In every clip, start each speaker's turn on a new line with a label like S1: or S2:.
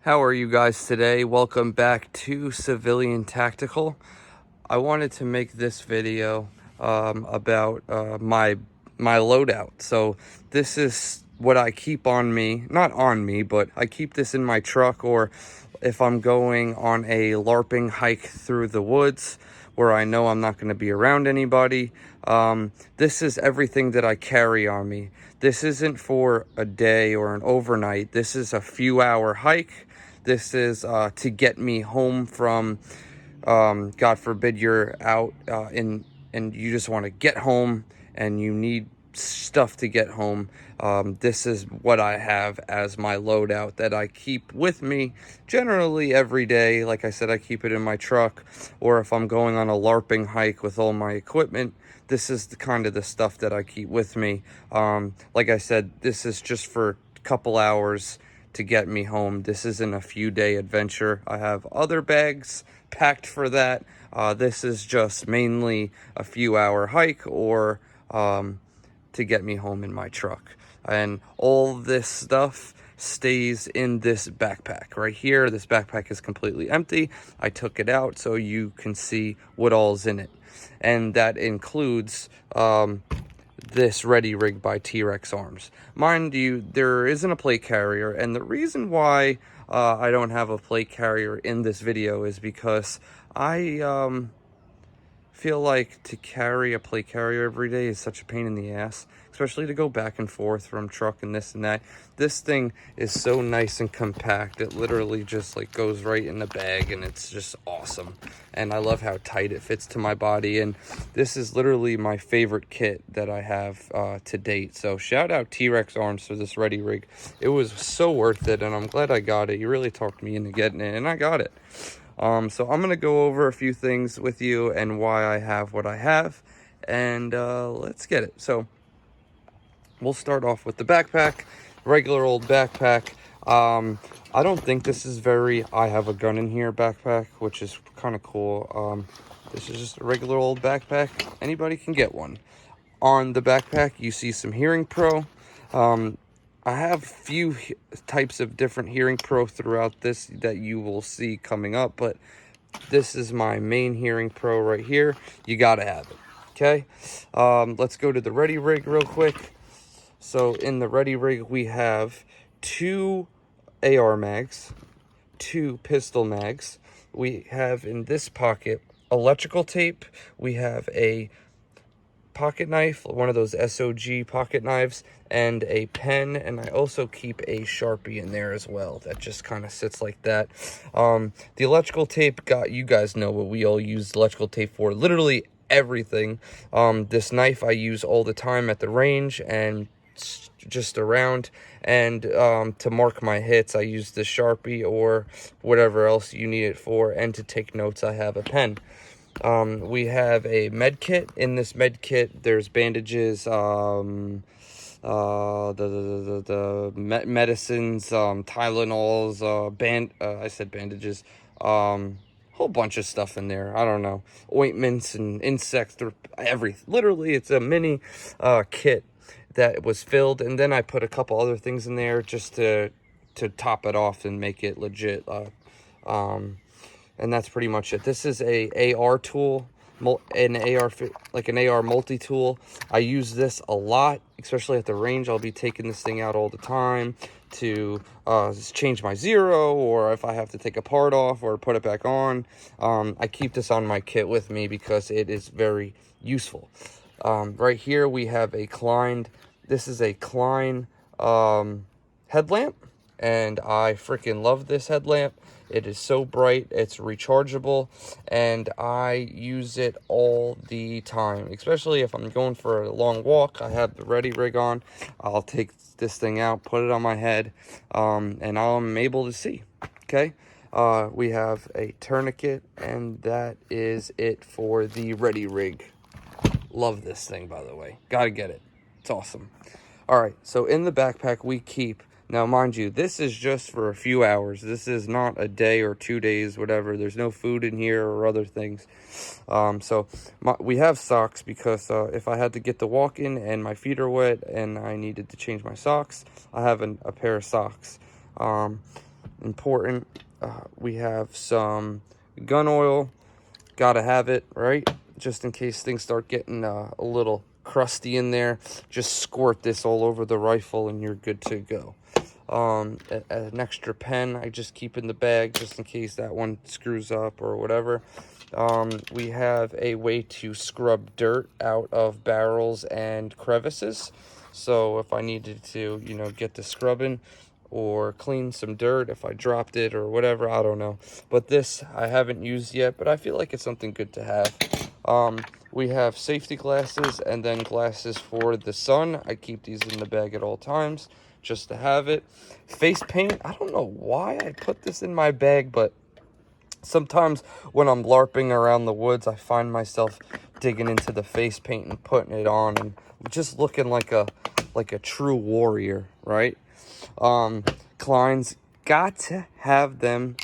S1: How are you guys today? Welcome back to Civilian Tactical. I wanted to make this video about my loadout. So this is what I keep on me, not on me, but I keep this in my truck, or if I'm going on a larping hike through the woods where I know I'm not going to be around anybody. This is everything that I carry on me. This isn't for a day or an overnight. This is a few hour hike. This is to get me home from, God forbid you're out and you just want to get home and you need stuff to get home. This is what I have as my loadout that I keep with me generally every day. Like I said, I keep it in my truck, or if I'm going on a larping hike with all my equipment, this is the kind of the stuff that I keep with me. Like I said, this is just for a couple hours to get me home. This isn't a few day adventure. I have other bags packed for that. This is just mainly a few hour hike, or to get me home in my truck. And all this stuff stays in this backpack right here. This backpack is completely empty. I took it out so you can see what all's in it. And that includes this Ready Rig by T-Rex Arms. Mind you, there isn't a plate carrier, and the reason why I don't have a plate carrier in this video is because I feel like to carry a plate carrier every day is such a pain in the ass, especially to go back and forth from truck and this and that. This thing is so nice and compact. It literally just like goes right in the bag, and it's just awesome. And I love how tight it fits to my body. And this is literally my favorite kit that I have to date. So shout out T-Rex Arms for this Ready Rig. It was so worth it, and I'm glad I got it. You really talked me into getting it, and I got it. So I'm going to go over a few things with you and why I have what I have, and let's get it. So we'll start off with the backpack, regular old backpack. I don't think this is very I have a gun in here backpack, which is kind of cool. This is just a regular old backpack. Anybody can get one. On the backpack, you see some Hearing Pro. I have few types of different Hearing Pro throughout this that you will see coming up, but this is my main Hearing Pro right here. You gotta have it, okay? Let's go to the Ready Rig real quick. So in the Ready Rig, we have 2 AR mags, 2 pistol mags. We have in this pocket electrical tape. We have a pocket knife, one of those SOG pocket knives, and a pen, and I also keep a Sharpie in there as well that just kind of sits like that. The electrical tape, you guys know what we all use electrical tape for, literally everything. This knife I use all the time at the range and just around, and to mark my hits I use the Sharpie or whatever else you need it for, and to take notes I have a pen. We have a med kit. In this med kit, there's bandages, medicines, Tylenols, I said bandages, whole bunch of stuff in there. I don't know, ointments and insects, everything. Literally, it's a mini kit that was filled, and then I put a couple other things in there just to top it off and make it legit. And that's pretty much it. This is a AR tool, an AR multi-tool. I use this a lot, especially at the range. I'll be taking this thing out all the time to change my zero, or if I have to take a part off or put it back on. I keep this on my kit with me because it is very useful. Right here we have a Klein. This is a Klein headlamp, and I freaking love this headlamp. It is so bright, it's rechargeable, and I use it all the time, especially if I'm going for a long walk. I have the Ready Rig on. I'll take this thing out, put it on my head, and I'm able to see, okay? We have a tourniquet, and that is it for the Ready Rig. Love this thing, by the way. Gotta get it. It's awesome. All right, so in the backpack we keep, now mind you, this is just for a few hours. This is not a day or 2 days, whatever. There's no food in here or other things. We have socks because if I had to get the walk in and my feet are wet and I needed to change my socks, I have a pair of socks. important. We have some gun oil. Gotta have it, right? Just in case things start getting a little crusty in there. Just squirt this all over the rifle and you're good to go. An extra pen I just keep in the bag just in case that one screws up or whatever. We have a way to scrub dirt out of barrels and crevices. So if I needed to, you know, get to scrubbing or clean some dirt if I dropped it or whatever, I don't know. But this I haven't used yet, but I feel like it's something good to have. We have safety glasses and then glasses for the sun. I keep these in the bag at all times just to have it. Face paint, I don't know why I put this in my bag, but sometimes when I'm LARPing around the woods, I find myself digging into the face paint and putting it on and just looking like a true warrior, right? Kleins, got to have them.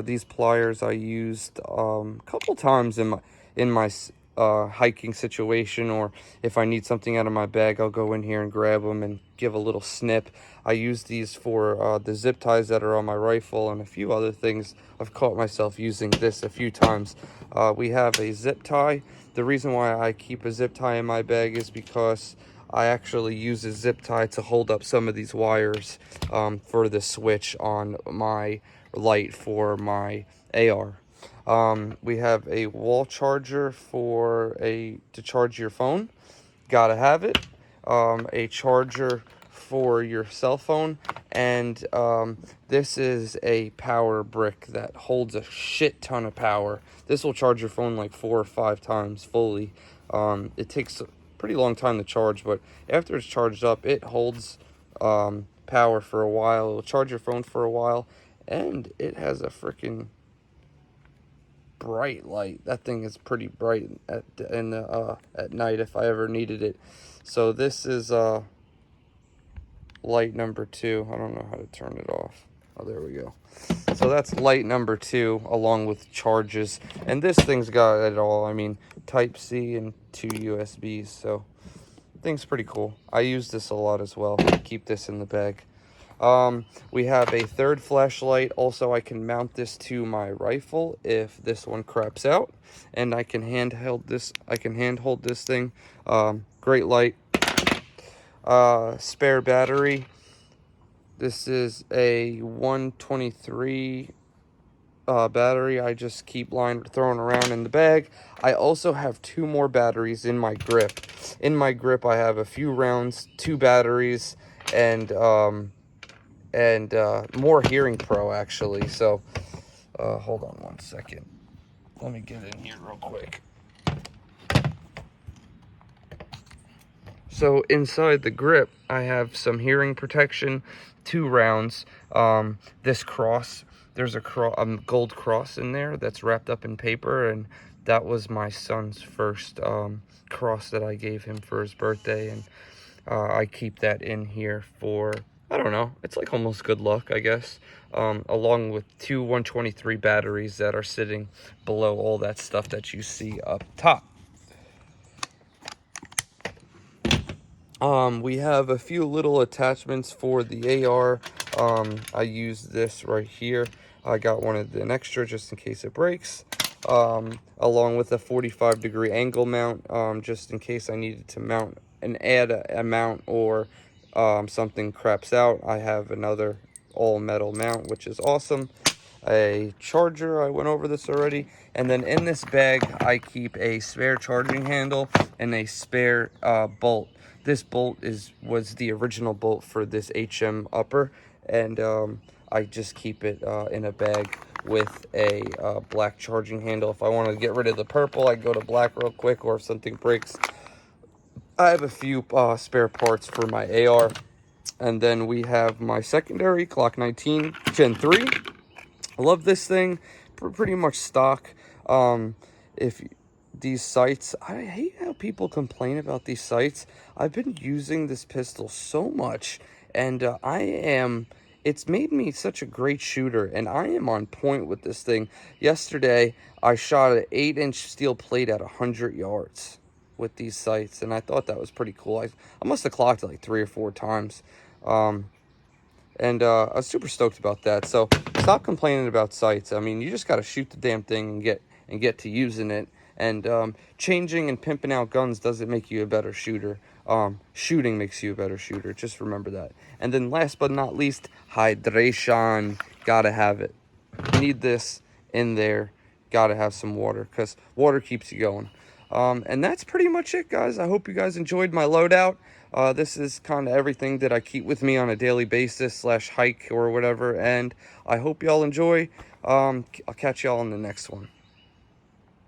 S1: These pliers I used a couple times in my hiking situation, or if I need something out of my bag, I'll go in here and grab them and give a little snip. I use these for the zip ties that are on my rifle and a few other things. I've caught myself using this a few times. We have a zip tie. The reason why I keep a zip tie in my bag is because I actually use a zip tie to hold up some of these wires for the switch on my light for my AR. We have a wall charger to charge your phone. Gotta have it. A charger for your cell phone, and this is a power brick that holds a shit ton of power. This will charge your phone like 4 or 5 times fully. It takes a pretty long time to charge, but after it's charged up, it holds power for a while. It'll charge your phone for a while, and it has a freaking bright light. That thing is pretty bright at night if I ever needed it. So this is light number 2. I don't know how to turn it off. Oh, there we go. So that's light number 2 along with charges, and this thing's got it all. I mean, type C and 2 USBs, so thing's pretty cool. I use this a lot as well. Keep this in the bag. We have a third flashlight. Also, I can mount this to my rifle if this one craps out, and I can handhold this thing. Great light. Spare battery. This is a 123 battery. I just keep throwing around in the bag. I also have 2 more batteries in my grip. In my grip, I have a few rounds, 2 batteries, and more Hearing Pro actually. So hold on one second. Let me get in here real quick. So inside the grip, I have some hearing protection, 2 rounds. This cross, there's a gold cross in there that's wrapped up in paper, and that was my son's first cross that I gave him for his birthday, and I keep that in here for, I don't know, it's like almost good luck, I guess, along with 2 123 batteries that are sitting below all that stuff that you see up top. We have a few little attachments for the AR. I use this right here. I got an extra just in case it breaks, along with a 45-degree angle mount, just in case I needed to mount and add a mount or something craps out. I have another all-metal mount, which is awesome. A charger, I went over this already. And then in this bag, I keep a spare charging handle and a spare bolt. This bolt was the original bolt for this HM upper, and I just keep it in a bag with a black charging handle. If I want to get rid of the purple, I go to black real quick, or if something breaks, I have a few spare parts for my AR. And then we have my secondary, Glock 19 Gen 3. I love this thing, pretty much stock. These sights, I hate how people complain about these sights. I've been using this pistol so much, and it's made me such a great shooter, and I am on point with this thing. Yesterday, I shot an 8-inch steel plate at 100 yards with these sights, and I thought that was pretty cool. I must have clocked it like 3 or 4 times. And I was super stoked about that. So stop complaining about sights. I mean, you just got to shoot the damn thing and get to using it. And changing and pimping out guns doesn't make you a better shooter. Shooting makes you a better shooter. Just remember that. And then last but not least, hydration. Gotta have it. You need this in there. Gotta have some water, because water keeps you going. And that's pretty much it, guys. I hope you guys enjoyed my loadout. This is kind of everything that I keep with me on a daily basis / hike or whatever. And I hope y'all enjoy. I'll catch y'all in the next one.